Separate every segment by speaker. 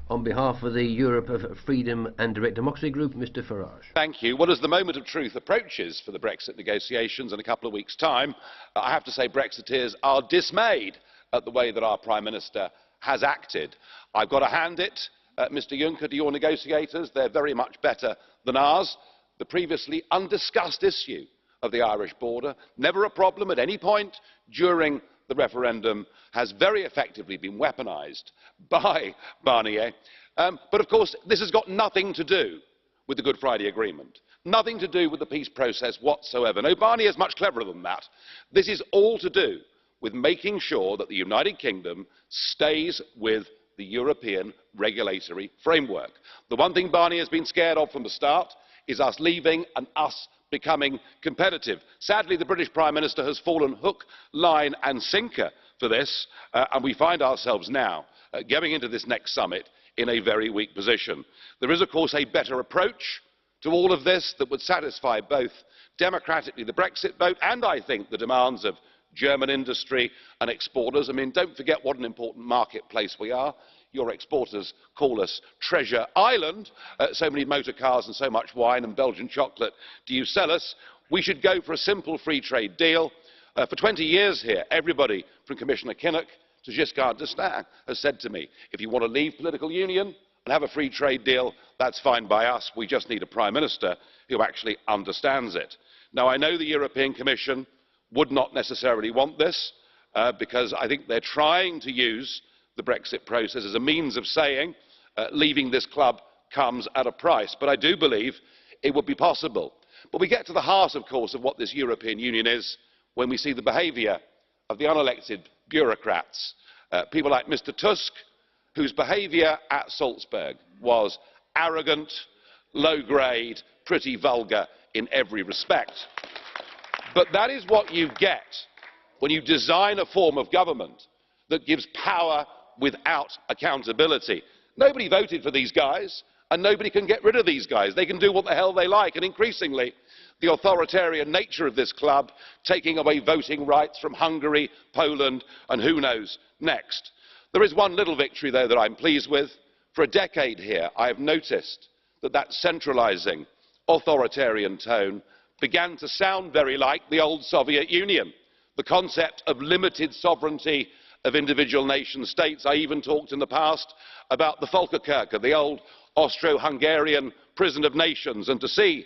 Speaker 1: On behalf of the Europe of Freedom and Direct Democracy Group, Mr Farage.
Speaker 2: Thank you. Well, as the moment of truth approaches for the Brexit negotiations in a couple of weeks' time, I have to say Brexiteers are dismayed at the way that our Prime Minister has acted. I've got to hand it, Mr Juncker, to your negotiators. They're very much better than ours. The previously undiscussed issue of the Irish border, never a problem at any point during the referendum, has very effectively been weaponised by Barnier. But of course, this has got nothing to do with the Good Friday Agreement, nothing to do with the peace process whatsoever. No, Barnier is much cleverer than that. This is all to do with making sure that the United Kingdom stays with the European regulatory framework. The one thing Barnier has been scared of from the start is us leaving and us becoming competitive. Sadly, the British Prime Minister has fallen hook, line and sinker for this, and we find ourselves now going into this next summit in a very weak position. There is, of course, a better approach to all of this that would satisfy both democratically the Brexit vote and, I think, the demands of German industry and exporters. I mean, don't forget what an important marketplace we are. Your exporters call us Treasure Island. So many motor cars and so much wine and Belgian chocolate do you sell us. We should go for a simple free trade deal. For 20 years here, everybody from Commissioner Kinnock to Giscard d'Estaing has said to me, if you want to leave political union and have a free trade deal, that's fine by us. We just need a Prime Minister who actually understands it. Now, I know the European Commission would not necessarily want this, because I think they're trying to use the Brexit process as a means of saying leaving this club comes at a price. But I do believe it would be possible. But we get to the heart, of course, of what this European Union is when we see the behaviour of the unelected bureaucrats, people like Mr Tusk, whose behaviour at Salzburg was arrogant, low-grade, pretty vulgar in every respect. But that is what you get when you design a form of government that gives power without accountability. Nobody voted for these guys, and nobody can get rid of these guys. They can do what the hell they like, and increasingly, the authoritarian nature of this club, taking away voting rights from Hungary, Poland, and who knows next. There is one little victory, though, that I'm pleased with. For a decade here, I have noticed that centralising, authoritarian tone began to sound very like the old Soviet Union, the concept of limited sovereignty of individual nation states. I even talked in the past about the Volkerkerker, the old Austro-Hungarian prison of nations, and to see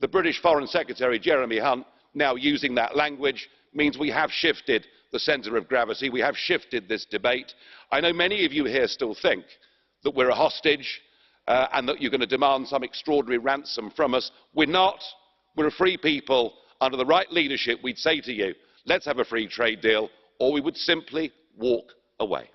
Speaker 2: the British Foreign Secretary Jeremy Hunt now using that language means we have shifted the centre of gravity, we have shifted this debate. I know many of you here still think that we're a hostage and that you're going to demand some extraordinary ransom from us. We're not. We're a free people. Under the right leadership, we'd say to you, let's have a free trade deal, or we would simply walk away.